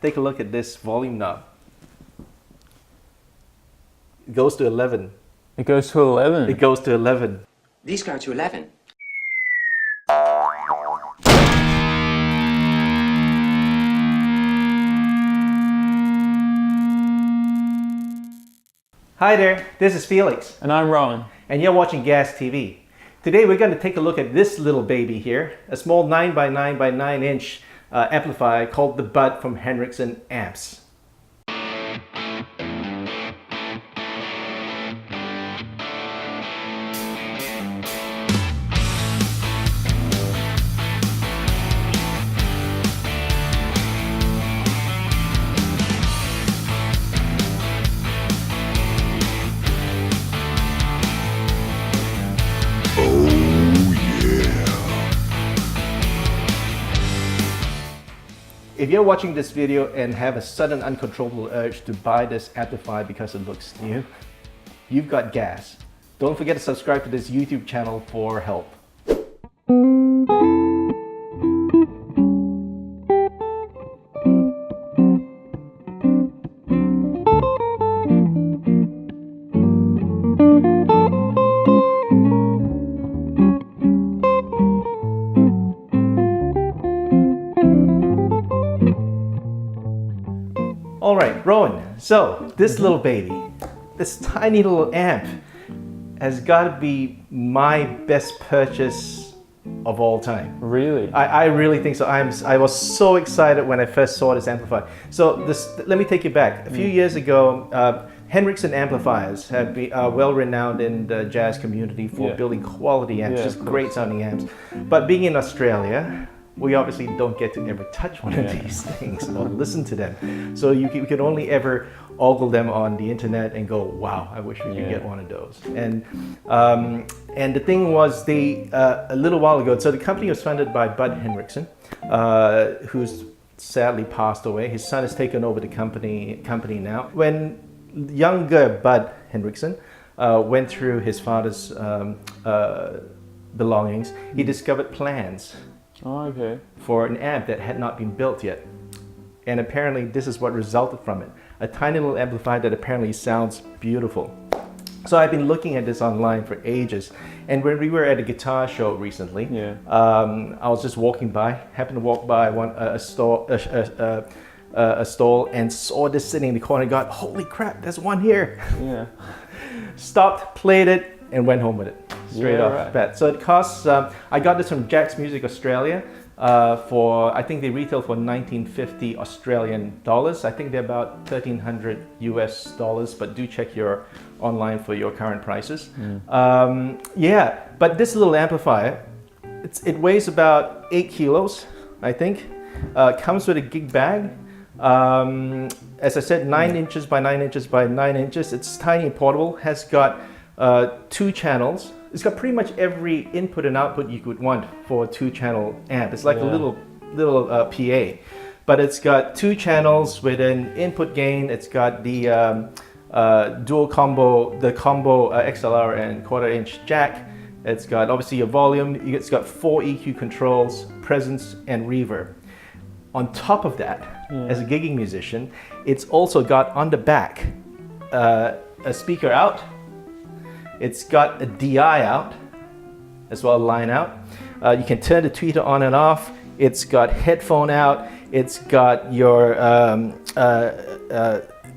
take a look at this volume knob. It goes to 11. It goes to 11. It goes to 11. These go to 11. Hi there, this is Felix. And I'm Rowan. And you're watching Gas TV. Today we're going to take a look at this little baby here, a small 9x9x9 inch amplifier called the Bud from Henriksen amps. If you're watching this video and have a sudden uncontrollable urge to buy this amplifier because it looks new, you've got gas. Don't forget to subscribe to this YouTube channel for help. All right, Rowan, so this little baby, this tiny little amp has got to be my best purchase of all time. Really? I really think so. I was so excited when I first saw this amplifier. So let me take you back. A few years ago, Henriksen amplifiers have been well renowned in the jazz community for building quality amps, just great sounding amps. But being in Australia, we obviously don't get to ever touch one of these things or listen to them. So you can only ever ogle them on the internet and go, wow, I wish we could get one of those. And the thing was, they a little while ago, so the company was funded by Bud Henriksen, who's sadly passed away. His son has taken over the company now. When younger Bud Henriksen went through his father's belongings, he discovered plans for an amp that had not been built yet. And apparently this is what resulted from it. A tiny little amplifier that apparently sounds beautiful. So I've been looking at this online for ages. And when we were at a guitar show recently, I was just walking by, happened to walk by a stall and saw this sitting in the corner and got, holy crap, there's one here. Yeah. Stopped, played it, and went home with it. Straight off the bat. So it costs, I got this from Jack's Music Australia I think they retail for 1950 Australian dollars. I think they're about 1,300 US dollars, but do check your online for your current prices. But this little amplifier, it weighs about 8 kilos, I think. Comes with a gig bag. As I said, 9 inches by 9 inches by 9 inches. It's tiny and portable, has got 2 channels. It's got pretty much every input and output you could want for a 2-channel amp. It's like a little PA, but it's got 2 channels with an input gain. It's got the dual combo, XLR and 1/4 inch jack. It's got obviously your volume. It's got 4 EQ controls, presence and reverb. On top of that, as a gigging musician, it's also got on the back a speaker out. It's got a DI out, as well as line out. You can turn the tweeter on and off. It's got headphone out. It's got your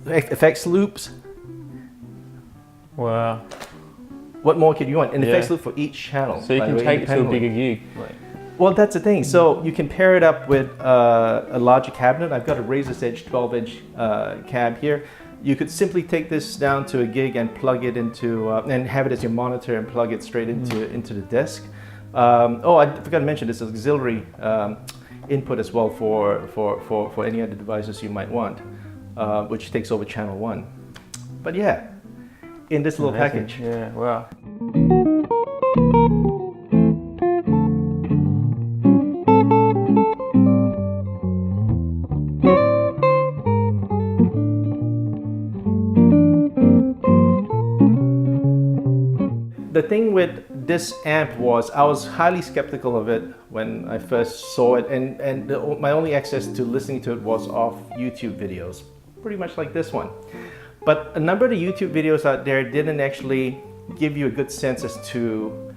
effects loops. Wow. What more could you want? An effects loop for each channel. So you can take it to a bigger gig. Well, that's the thing. So you can pair it up with a larger cabinet. I've got a Razor's Edge 12-inch cab here. You could simply take this down to a gig and plug it into, and have it as your monitor and plug it straight into the desk. I forgot to mention this auxiliary input as well for any other devices you might want, which takes over channel 1. But yeah, in this little package. Yeah, wow. The thing with this amp I was highly skeptical of it when I first saw it, and my only access to listening to it was off YouTube videos, pretty much like this one. But a number of the YouTube videos out there didn't actually give you a good sense as to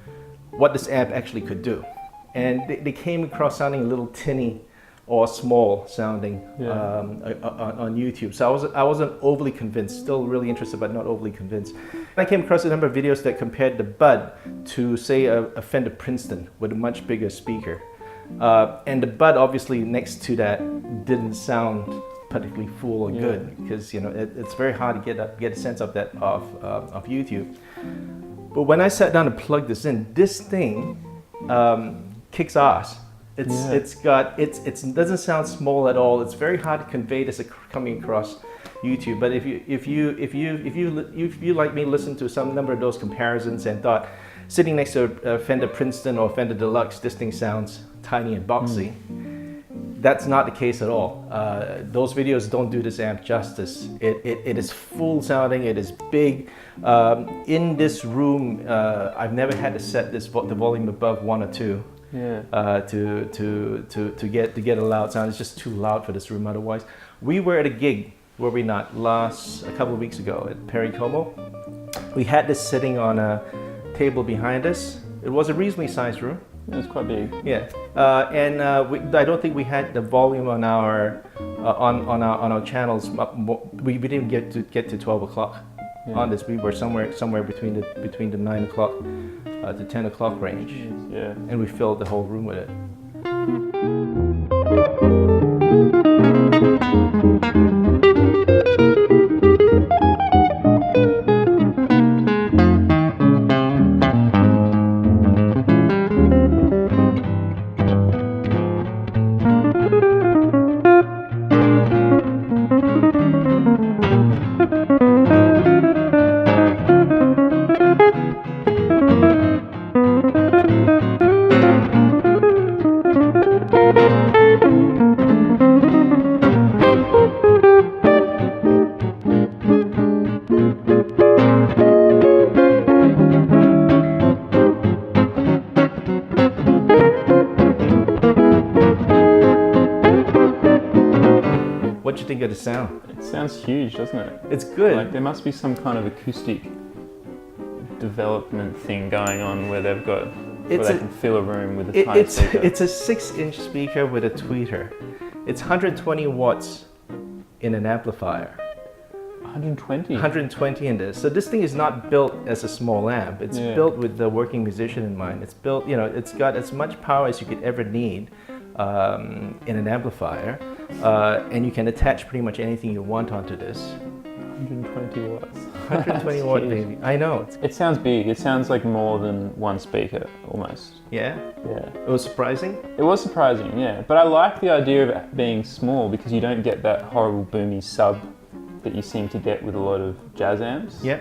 what this amp actually could do. And they came across sounding a little tinny or small sounding on YouTube. So I wasn't overly convinced, still really interested, but not overly convinced. I came across a number of videos that compared the Bud to, say, a Fender Princeton with a much bigger speaker. And the Bud, obviously, next to that didn't sound particularly full or good, because it's very hard to get a sense of that off YouTube. But when I sat down to plug this in, this thing kicks ass. It doesn't sound small at all. It's very hard to convey this coming across YouTube. But if you like me listen to some number of those comparisons and thought sitting next to a Fender Princeton or Fender Deluxe, this thing sounds tiny and boxy. That's not the case at all. Those videos don't do this amp justice. It is full sounding. It is big. In this room, I've never had to set the volume above 1 or 2. To get a loud sound. It's just too loud for this room otherwise. We were at a gig, were we not, a couple of weeks ago at Perry Como. We had this sitting on a table behind us. It was a reasonably sized room. It was quite big. Yeah, I don't think we had the volume on our channels. We didn't get to 12 o'clock on this. We were somewhere between the 9 o'clock to 10 o'clock range. Yeah. And we filled the whole room with it. What do you think of the sound? It sounds huge, doesn't it? It's good. Like there must be some kind of acoustic development thing going on where they can fill a room with a tiny speaker. It's a 6-inch speaker with a tweeter. It's 120 watts in an amplifier. 120? 120 in this. So this thing is not built as a small amp. It's built with the working musician in mind. It's built, it's got as much power as you could ever need in an amplifier. And you can attach pretty much anything you want onto this. 120 watts. 120 watt, baby. I know. It sounds big. It sounds like more than one speaker, almost. Yeah? Yeah. It was surprising? It was surprising, yeah. But I like the idea of it being small because you don't get that horrible boomy sub that you seem to get with a lot of jazz amps. Yeah.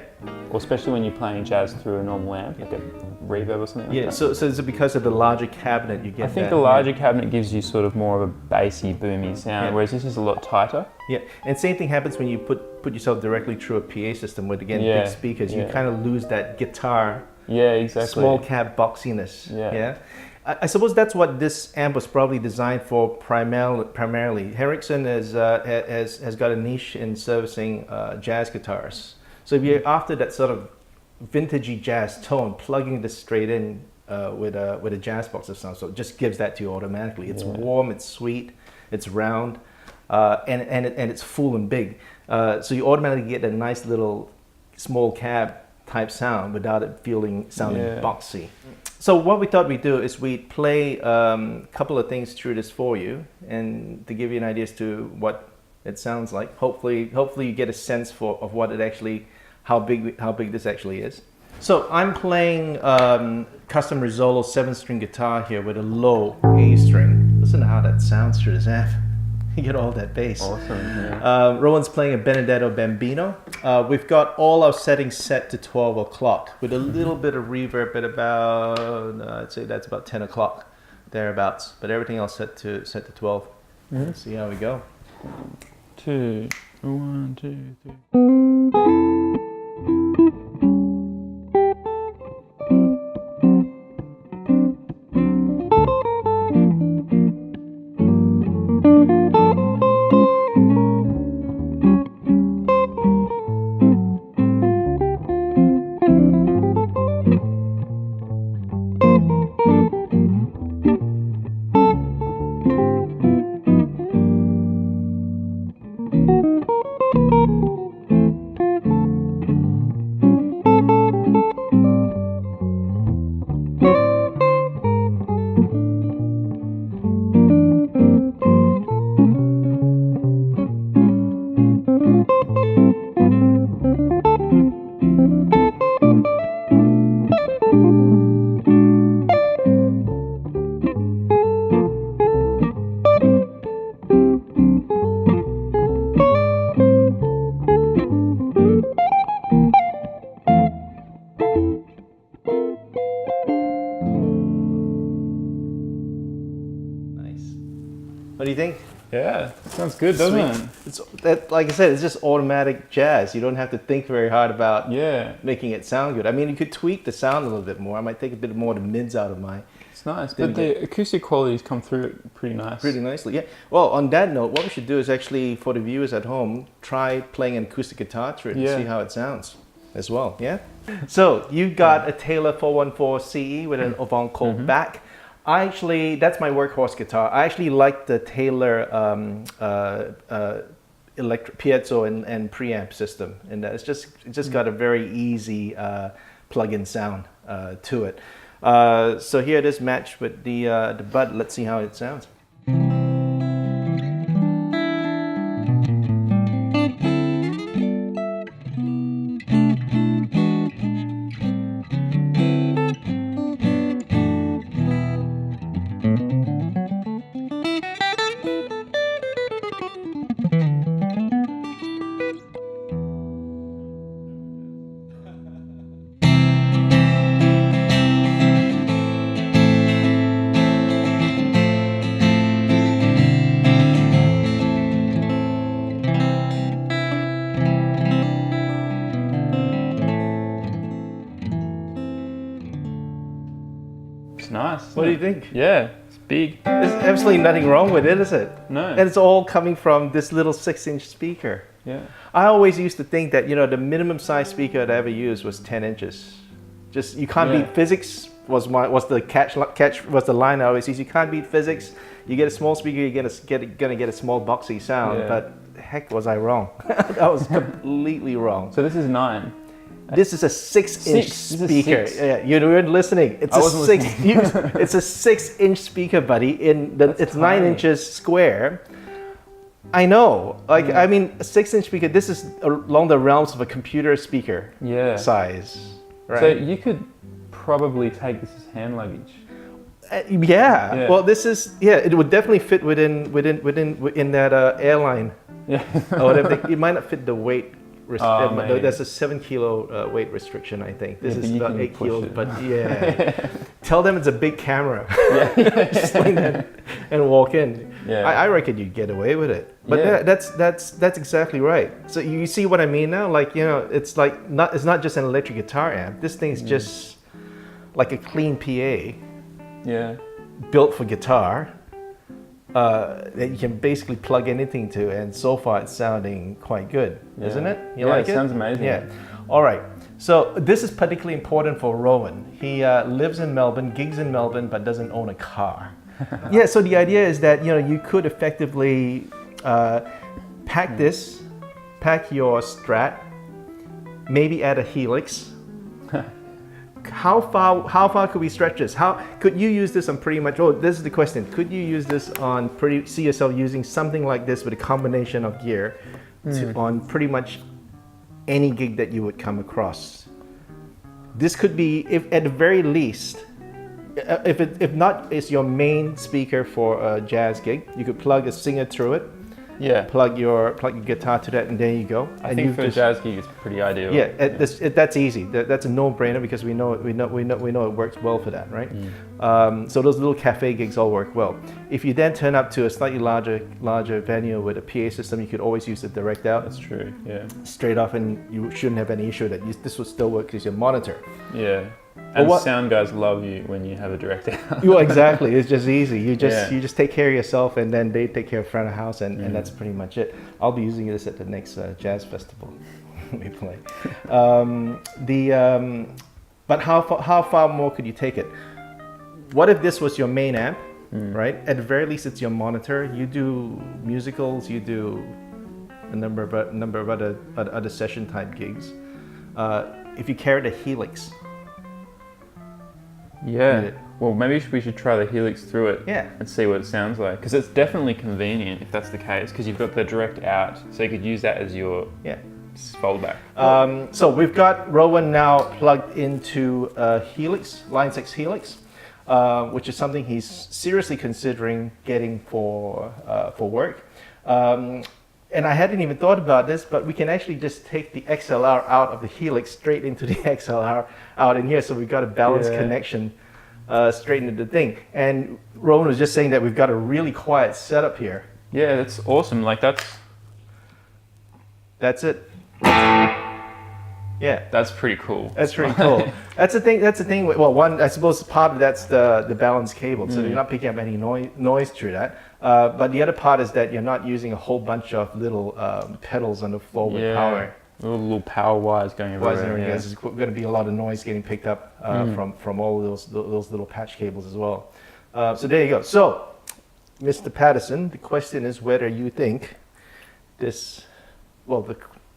Or especially when you're playing jazz through a normal amp, like a reverb or something like that. So is it because of the larger cabinet you get I think the larger cabinet gives you sort of more of a bassy, boomy sound, whereas this is a lot tighter. Yeah, and same thing happens when you put yourself directly through a PA system with, again, big speakers. You kind of lose that guitar, small cab boxiness. Yeah. I suppose that's what this amp was probably designed for primarily. Henriksen has got a niche in servicing jazz guitars. So if you're after that sort of vintagey jazz tone, plugging this straight in with a jazz box of sound, so it just gives that to you automatically. It's warm, it's sweet, it's round, and it's full and big. So you automatically get a nice little small cab type sound without it sounding boxy. So what we thought we'd do is we'd play a couple of things through this for you, and to give you an idea as to what it sounds like. Hopefully you get a sense of what it actually, how big this actually is. So I'm playing custom Rizzolo 7-string guitar here with a low A string. Listen to how that sounds through this amp. You get all that bass. Awesome. Yeah. Rowan's playing a Benedetto Bambino. We've got all our settings set to 12 o'clock with a little bit of reverb at about, I'd say that's about 10 o'clock, thereabouts. But everything else set to 12. Let's see how we go. 2, 1, 2, 3. good, doesn't sweet. it? It's that, like I said, it's just automatic jazz. You don't have to think very hard about Yeah, making it sound good. I mean, you could tweak the sound a little bit more. I might take a bit more of the mids out of my. it's nice. But the acoustic qualities come through pretty nice. Pretty nicely, yeah. Well, on that note, what we should do is actually, for the viewers at home, try playing an acoustic guitar through it and see how it sounds as well, yeah? So, you got a Taylor 414 CE with an Avant cold back. That's my workhorse guitar. I actually like the Taylor piezo and preamp system, and it's just got a very easy plug-in sound to it. So here it is matched with the bud. Let's see how it sounds. It's nice. What do you think? Yeah, it's big. There's absolutely nothing wrong with it, is it? No. And it's all coming from this little 6-inch speaker. Yeah. I always used to think that, the minimum size speaker I'd ever use was 10 inches. Just, you can't beat physics was the line I always used. You can't beat physics. You get a small speaker, you're gonna get a small boxy sound. Yeah. But heck, was I wrong? I was completely wrong. So this is 9. This is a 6-inch This is speaker. 6. Yeah, you weren't listening. It's I a wasn't 6. It's a 6-inch speaker, buddy. It's 9 tiny. inches square. I know. I mean, a 6-inch speaker. This is along the realms of a computer speaker size. Right. So you could probably take this as hand luggage. Yeah. Well, this is it would definitely fit within that airline. Yeah. Or whatever. It might not fit the weight. Maybe. There's a 7 kilo weight restriction, I think. This is about 8 kilos, it. but tell them it's a big camera. Just sling that and walk in. Yeah. I reckon you'd get away with it. But that's exactly right. So you see what I mean now? It's not just an electric guitar amp. This thing's just like a clean PA. Yeah. Built for guitar. That you can basically plug anything to, and so far it's sounding quite good, isn't it? You like it? It sounds amazing. Yeah. All right. So this is particularly important for Rowan. He lives in Melbourne, gigs in Melbourne, but doesn't own a car. Yeah. So the idea is that you could effectively pack your Strat, maybe add a Helix. How far could we stretch this? How could you use this on pretty much? Oh, this is the question. Could you use this on see yourself using something like this with a combination of gear on pretty much any gig that you would come across? This could be, if at the very least, if not, it's your main speaker for a jazz gig. You could plug a singer through it. Yeah. Plug your guitar to that, and there you go. I think for a jazz gig, it's pretty ideal. Yeah, that's easy. That's a no-brainer because we know it works well for that, right? So those little cafe gigs all work well. If you then turn up to a slightly larger venue with a PA system, you could always use the direct out. That's true. Yeah. Straight off, and you shouldn't have any issue that this would still work because your monitor. Yeah. And sound guys love you when you have a direct out. Well, exactly. It's just easy. You just take care of yourself, and then they take care of front of house, and that's pretty much it. I'll be using this at the next jazz festival we play. But how far more could you take it? What if this was your main amp, right? At the very least, it's your monitor. You do musicals. You do a number of other session type gigs. If you carried a Helix. Yeah. Well, maybe we should try the Helix through it and see what it sounds like. Because it's definitely convenient if that's the case, because you've got the direct out, so you could use that as your foldback. So we've got Rowan now plugged into Helix, Line 6 Helix, which is something he's seriously considering getting for work. And I hadn't even thought about this, but we can actually just take the XLR out of the Helix straight into the XLR out in here. So we've got a balanced connection straight into the thing. And Rowan was just saying that we've got a really quiet setup here. Yeah, that's awesome. Like that's it. Yeah, that's pretty cool. That's pretty cool. That's the thing. That's the thing. Well, one, I suppose part of that's the balance cable, so you're not picking up any noise through that. But the other part is that you're not using a whole bunch of little pedals on the floor with power. Little power wires going everywhere. There's going to be a lot of noise getting picked up from all those little patch cables as well. So there you go. So, Mr. Patterson, the question is whether you think this. Well,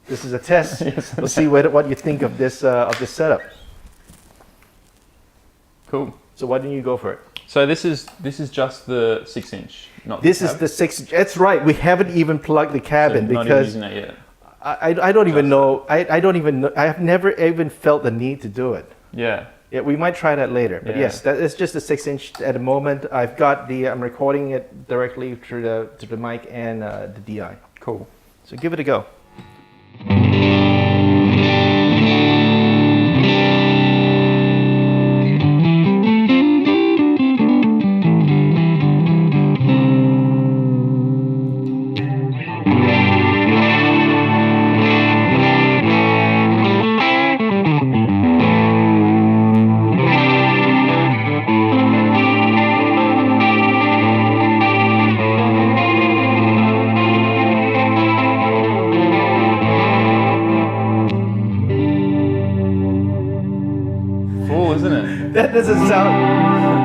this is a test. We'll see what you think of this setup. Cool. So why don't you go for it? So this is just the 6-inch, not this the cab? is the 6. That's right. We haven't even plugged the cab in because not even using that yet. I don't even know. I don't even know. I have never even felt the need to do it. Yeah. Yeah, we might try that later. But yes, that is just a 6-inch at the moment. I've got I'm recording it directly through the mic and the DI. Cool. So give it a go.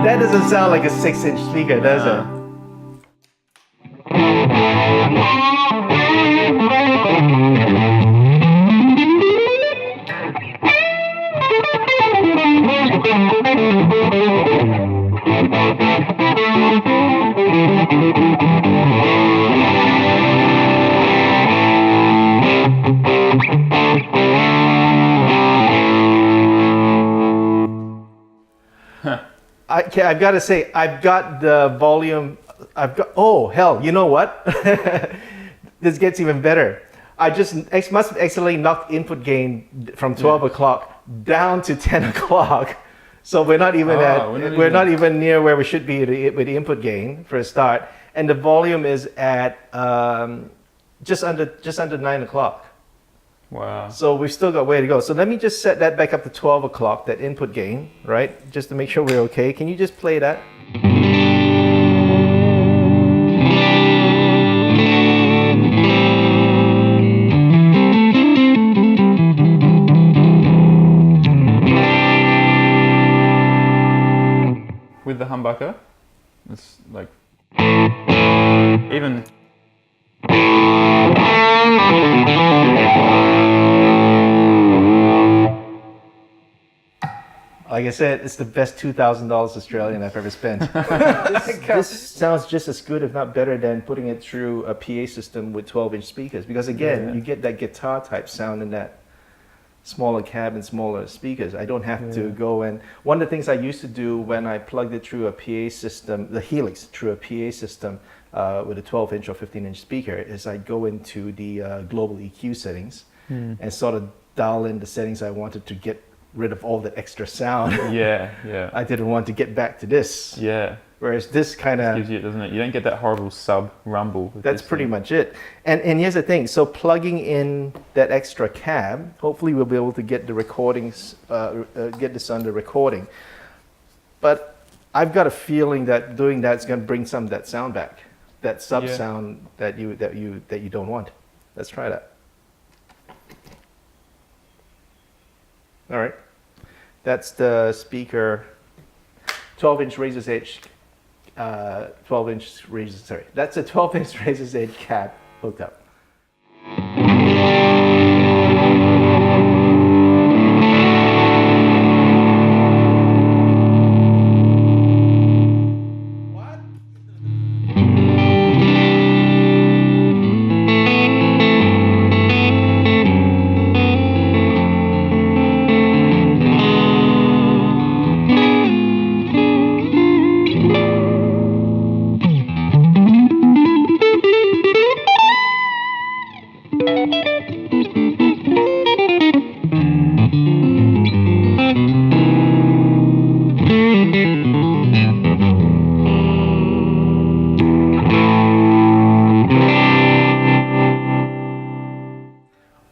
That doesn't sound like a 6-inch speaker, does it? I've got to say, I've got the volume. Oh hell! You know what? This gets even better. I must have accidentally knocked input gain from 12 o'clock down to 10 o'clock. So we're not even we're not even near where we should be with the input gain for a start. And the volume is at just under 9 o'clock. Wow. So we've still got a way to go. So let me just set that back up to 12 o'clock, that input gain, right? Just to make sure we're okay. Can you just play that? With the humbucker, it's like even. Like I said, it's the best $2,000 Australian I've ever spent. This sounds just as good, if not better, than putting it through a PA system with 12-inch speakers. Because again, you get that guitar type sound in that smaller cab and smaller speakers. I don't have to go and... One of the things I used to do when I plugged it through a PA system, the Helix, through a PA system with a 12-inch or 15-inch speaker, is I'd go into the global EQ settings and sort of dial in the settings I wanted to get rid of all that extra sound. Yeah. I didn't want to get back to this. Yeah. Whereas this kind of gives you, doesn't it? You don't get that horrible sub rumble. That's pretty much it. And here's the thing. So plugging in that extra cab, hopefully we'll be able to get the recordings, get this under recording. But I've got a feeling that doing that is going to bring some of that sound back, that sub sound that you don't want. Let's try that. All right. That's the speaker, 12-inch Razor's Edge, 12-inch Razor's, sorry. That's a 12-inch Razor's Edge cab hooked up.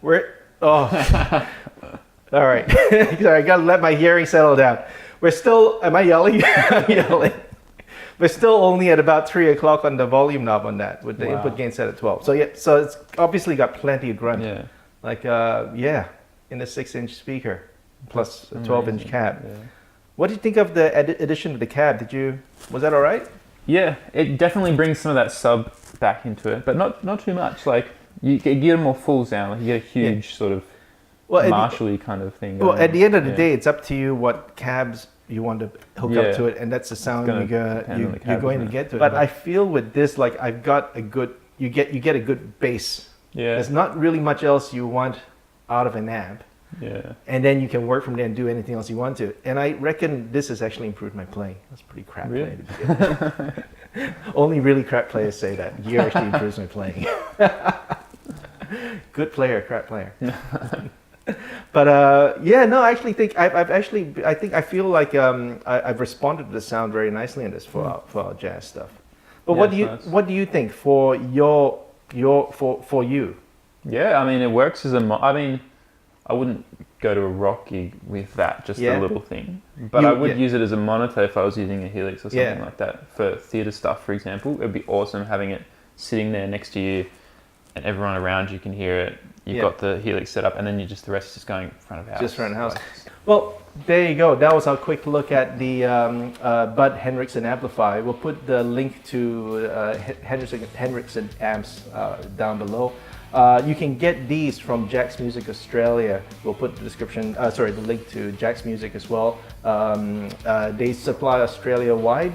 We're all right. Sorry, I gotta let my hearing settle down. We're still. Am I yelling? I'm yelling. We're still only at about 3 o'clock on the volume knob on that, with the input gain set at 12. So yeah, so it's obviously got plenty of grunt. Yeah. Like in a 6-inch speaker, plus a 12-inch cab. Yeah. What do you think of the addition to the cab? Was that all right? Yeah, it definitely brings some of that sub back into it, but not too much. Like you get a more full sound. Like you get a huge sort of Marshall-y kind of thing. Well, at the end of the day, it's up to you what cabs you want to hook up to it, and that's the sound you're going to get to it. But I feel with this, like I've got a good. You get a good bass. Yeah. There's not really much else you want out of an amp. Yeah. And then you can work from there and do anything else you want to. And I reckon this has actually improved my playing. That's pretty crap playing to begin with. Only really crap players say that. Gear actually improves my playing. Good player, crap player. But I actually think I feel like I've responded to the sound very nicely in this for our jazz stuff. But what do you think for for you? Yeah, I mean it works as I wouldn't go to a rock gig with that, just a little thing. But I would use it as a monitor if I was using a Helix or something like that. For theatre stuff, for example, it would be awesome having it sitting there next to you and everyone around you can hear it. You've got the Helix set up and then the rest is just going in front of house. Just front of house. Well, there you go. That was our quick look at the Bud Henriksen amplifier. We'll put the link to Henriksen amps down below. You can get these from Jack's Music Australia. We'll put the link to Jack's Music as well. They supply Australia-wide.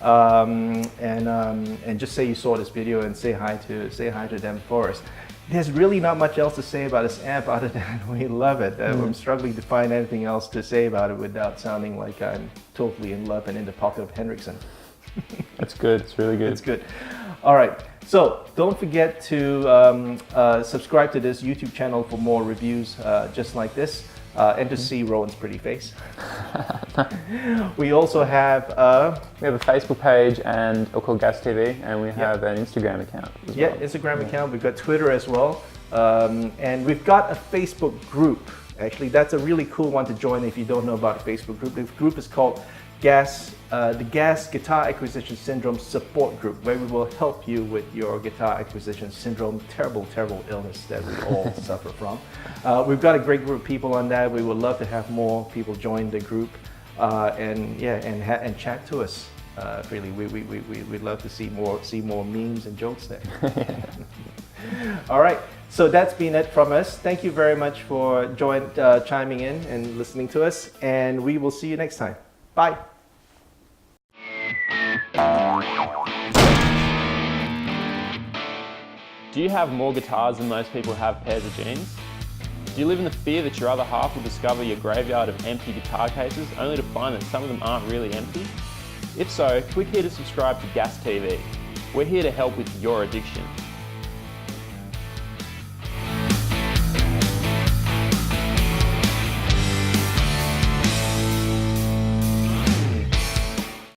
And just say you saw this video and say hi to them for us. There's really not much else to say about this amp other than we love it. I'm struggling to find anything else to say about it without sounding like I'm totally in love and in the pocket of Henriksen. That's good. It's really good. It's good. All right. So don't forget to subscribe to this YouTube channel for more reviews just like this and to see Rowan's pretty face. We also have a Facebook page and called Gas TV, and we have an Instagram account as well. Instagram account. We've got Twitter as well, and we've got a Facebook group. Actually, that's a really cool one to join if you don't know about the Facebook group. The group is called the Gas Guitar Acquisition Syndrome Support Group, where we will help you with your guitar acquisition syndrome, terrible illness that we all suffer from. We've got a great group of people on that. We would love to have more people join the group and chat to us. Really, we'd love to see more memes and jokes there. All right. So that's been it from us. Thank you very much for chiming in and listening to us, and we will see you next time. Bye. Do you have more guitars than most people have pairs of jeans? Do you live in the fear that your other half will discover your graveyard of empty guitar cases only to find that some of them aren't really empty? If so, click here to subscribe to Gas TV. We're here to help with your addiction.